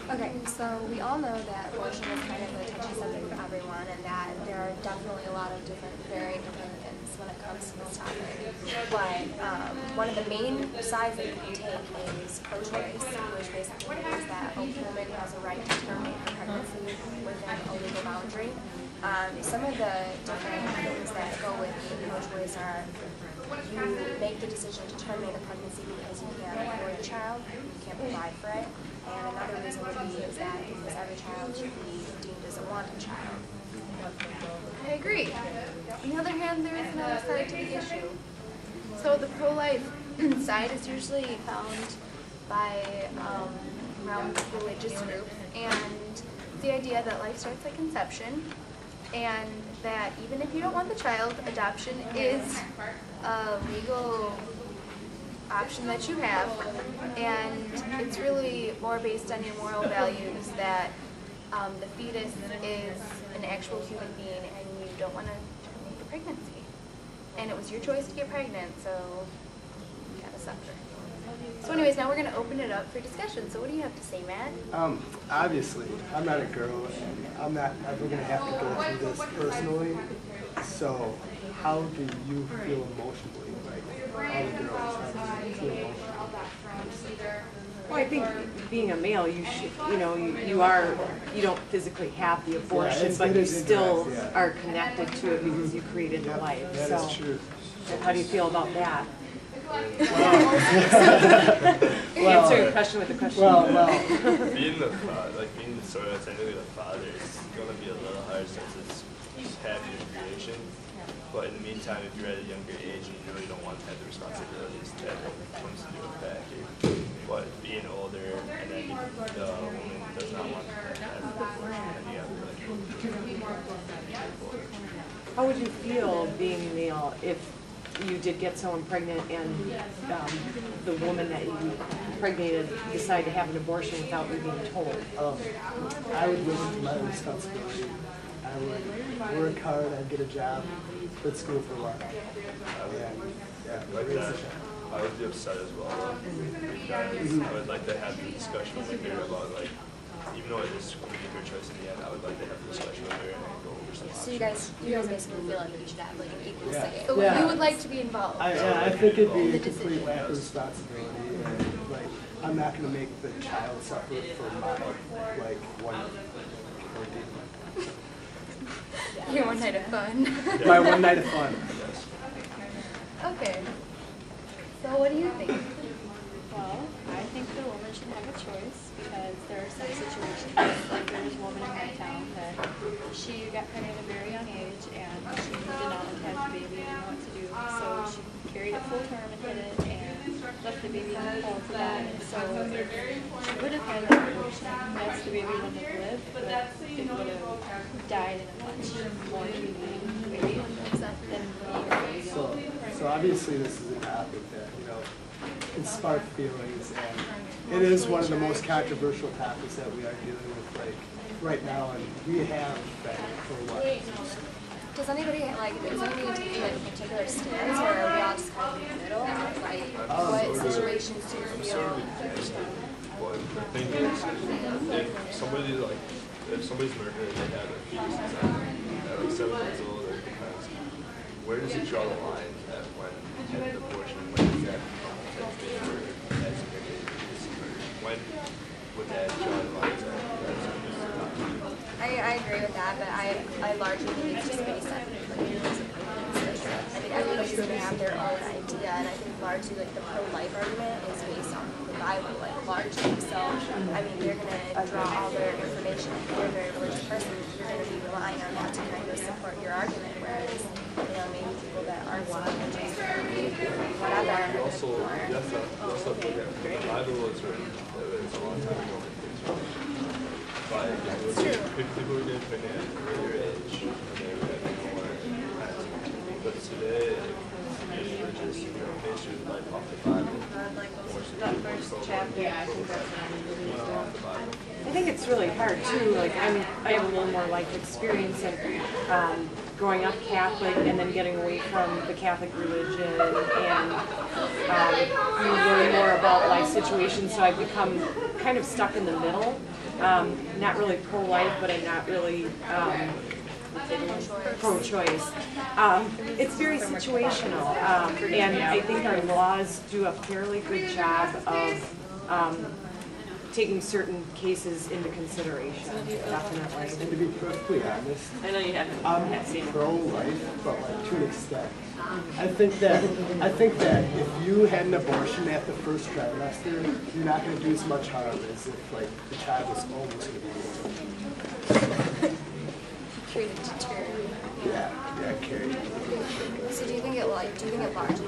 Okay, so we all know that abortion is kind of a touchy subject for everyone, and that there are definitely a lot of different varying opinions when it comes to this topic. But one of the main sides that you can take is pro-choice, which basically means that a woman has a right to terminate her pregnancy within a legal boundary. Some of the different things that go with being pro-choice are you make the decision to terminate a pregnancy because you can't afford a child, you can't provide for it. And another reason would be is that because every child should be deemed as a wanted child. I agree. On the other hand, there is another side to the issue. So the pro-life side is usually found by around religious groups, and the idea that life starts at conception, and that even if you don't want the child, adoption is a legal option that you have, and it's really more based on your moral values that the fetus is an actual human being and you don't want to terminate your pregnancy. And it was your choice to get pregnant, so you gotta suffer. So anyways, now we're going to open it up for discussion. So what do you have to say, Matt? Obviously, I'm not a girl, and I'm not ever going to have to go through this personally. So how do you feel emotionally? Like, all the girls, how do you feel emotionally? Well, I think being a male, you should, you don't physically have the abortion, Yeah, but you still yeah. are connected to it because you created the life. That So is true. how do you feel about that? Well, Answer your question with a question. well, being sort of technically the father is going to be a little hard since it's half your creation. But in the meantime, if you're at a younger age and you really don't want to have the responsibilities that comes to do with that, but being older and then the woman does not want to have that, then you have to How would you feel being male if you did get someone pregnant and the woman that you impregnated decided to have an abortion without you being told? I would live into my responsibility. I would work hard, I'd get a job, quit school for a while. like that. I would be upset as well, because I would like to have the discussion with her about, like, even though it is going to be her choice in the end, I would like to have the discussion with her and go over some So you options. guys basically feel like you should have like an equal say. So Yeah. you would like to be involved. I think it'd be The a complete decision. lack of responsibility, and like I'm not going to make the child suffer for my like one ordeal. Your one night of fun. My one night of fun. Okay. So what do you think? Well, I think the woman should have a choice because there are some situations, like there was a woman in my town that she got pregnant at a very young age and she did not want to have the baby and know what to do. So she carried it full term and hid it and left the baby in the hole to die. So if she would have had an abortion, yes, the baby wouldn't have lived, but it would have died in a much more humane way than So obviously this is a topic that, can spark feelings, and it is one of the most controversial topics that we are dealing with right now, and we have been for a while. Does anybody taking a particular stance, or are we all just kind of in the middle? Like, what situations do you feel? But the thing is, if somebody's murdered and they have a fetus at like 7 months old, or where does it draw the line at when an abortion, when is that being murdered as a baby is murdered? When would that draw the line at? I agree with that, but I largely think it's just based on people's opinions. I mean, everybody's going to have their own idea, and I think largely like the pro-life argument is based on the Bible, like largely. So, I mean, they're going to draw all their information. If you're a very religious person, you're going to be relying on that to kind of support your argument, whereas, maybe people that aren't so religious or whatever. Also, you have to look at the Bible was written a long time ago. But people were getting pregnant at an earlier age, and they were having more pets. But today, being religious, based your life off the Bible. That first chapter, I think that's what I'm doing as well. I think it's really hard too. Like I have a little more life experience, and growing up Catholic and then getting away from the Catholic religion, and you learn more about life situations, so I've become kind of stuck in the middle. Not really pro-life, but I'm not really pro-choice. It's very situational, and I think our laws do a fairly good job of taking certain cases into consideration, definitely. And to be perfectly honest, I know you haven't seen it. pro-life, but like to an extent. I think that if you had an abortion at the first trimester, you're not going to do as much harm as if like the child was almost going to be born. Treated to term. Yeah, carried. So do you think it largely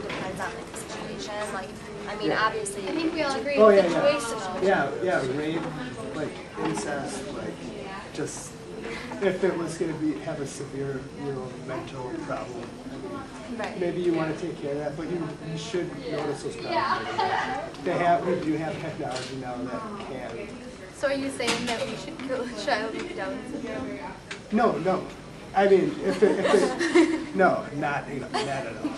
depends on like the situation? Like, I mean, obviously. I think we all agree Oh, it's yeah, situational. Yeah, rape, like incest, like just if it was going to have a severe, mental problem. I mean, Right. maybe you want to take care of that, but you should notice those problems. We do have technology now that can. So are you saying that we should kill a child with Down syndrome? No. I mean, if it no, not at all.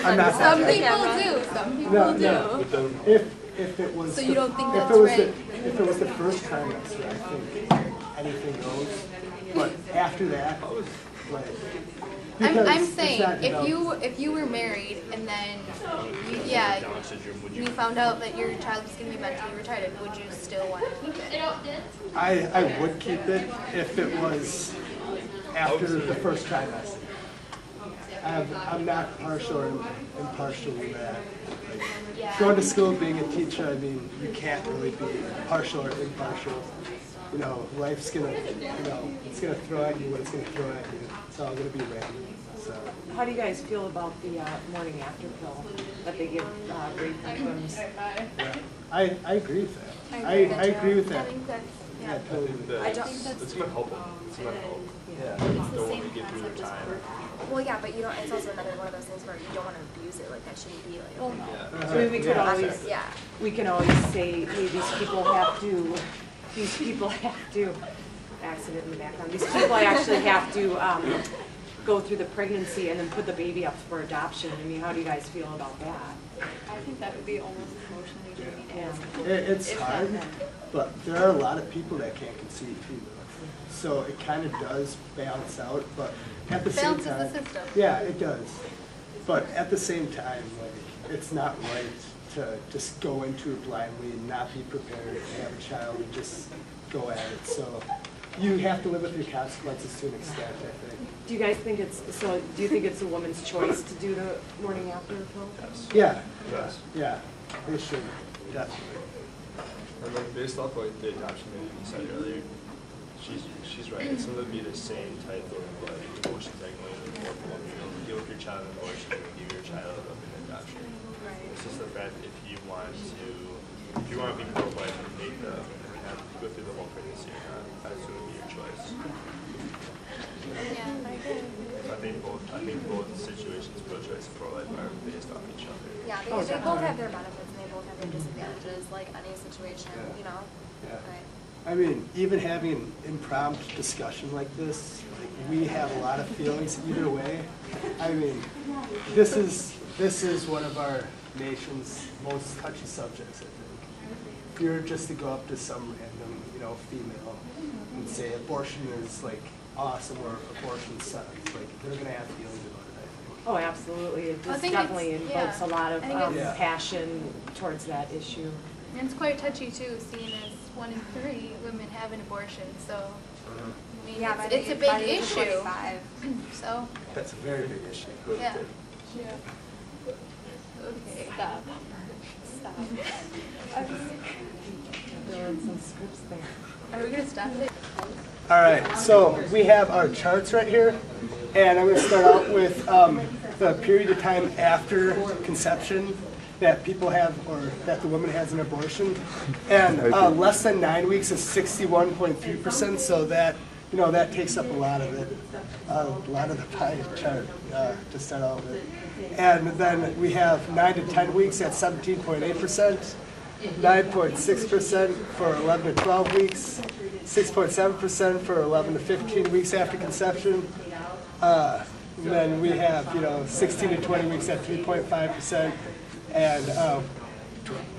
I'm not Some that people bad. do. Some people No. do. If it was. So you don't think if that's it was right? if it was the first trimester, I think anything goes. But after that, like. I'm because it's saying not if you were married and then Down syndrome, would you you? found out that your child was going to be mentally retarded, would you still want to keep it? I would keep it if it was after the first trimester. I'm not partial or impartial in that. Like, going to school, being a teacher, I mean, you can't really be partial or impartial. Life's gonna, it's gonna throw at you what it's gonna throw at you. It's all gonna be random. So. How do you guys feel about the morning after pill that they give rape victims? Yeah. I agree with that. I agree with I that. think that's, Yeah, totally. I don't- It's gonna help them. It's gonna help. Yeah. It's the Don't want same to get through their concept as time. birth. Well, yeah, but it's also another one of those things where you don't want to abuse it. Like, that shouldn't be like. Well, no. Yeah. I mean, we could Yeah. always, Yeah. we can always say, hey, these people have to, accident in the background, these people actually have to go through the pregnancy and then put the baby up for adoption. I mean, how do you guys feel about that? I think that would be almost emotionally draining. Yeah. It's hard, but there are a lot of people that can't conceive too. So it kind of does balance out, but at the same balances time, the system. yeah, it does. But at the same time, like, it's not right to just go into it blindly and not be prepared to have a child and just go at it. So you have to live with your consequences to an extent, I think. Do you guys think do you think it's a woman's choice to do the morning after pill? Yeah, Yes. yeah, they should, definitely. And like based off like the adoption maybe you said earlier, she's right. It's gonna be the same type of like abortion technology for one. You give your child an abortion, you give your child up in adoption. It's just the fact if you want to be pro-life and make go through the whole pregnancy or not, that's gonna be your choice. Yeah, I agree. I think both situations, pro-choice and pro-life, are based off each other. Yeah, they both have their benefits and they both have their disadvantages, like any situation, Yeah. Right. I mean, even having an impromptu discussion like this, like, we have a lot of feelings either way. I mean, this is one of our nation's most touchy subjects, I think. If you were just to go up to some random, female and say abortion is like awesome or abortion sucks, like they're gonna have feelings about it, I think. Oh, absolutely. It I just think definitely it's- invokes yeah. a lot of I think it's- passion towards that issue. And it's quite touchy too, seeing as 1 in 3 women have an abortion. So I mean, Yeah, it's a by big the age of issue. 25. So That's a very big issue. yeah. Okay. Stop. Throwing some scripts there. Are we gonna stop it? All right, so we have our charts right here, and I'm going to start out with the period of time after conception that people have, or that the woman has an abortion, and less than 9 weeks is 61.3%. So that that takes up a lot of it, a lot of the pie chart to start out with. And then we have 9 to 10 weeks at 17.8%. 9.6% for 11 to 12 weeks, 6.7% for 11 to 15 weeks after conception, And then we have, 16 to 20 weeks at 3.5% and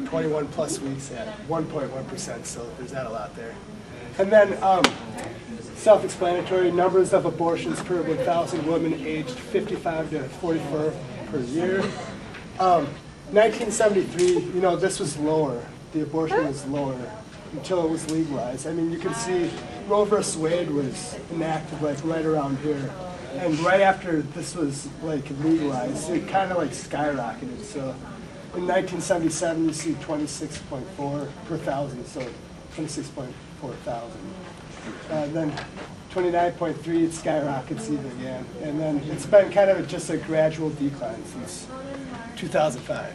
21 plus weeks at 1.1%, so there's not a lot there. And then self-explanatory, numbers of abortions per 1,000 women aged 55 to 44 per year. 1973, this was lower. The abortion was lower until it was legalized. I mean, you can see Roe versus Wade was enacted like right around here. And right after this was like legalized, it kind of like skyrocketed. So in 1977, you see 26.4 per thousand, so 26.4 thousand. Then 29.3, it skyrockets even again. And then it's been kind of just a gradual decline since 2005.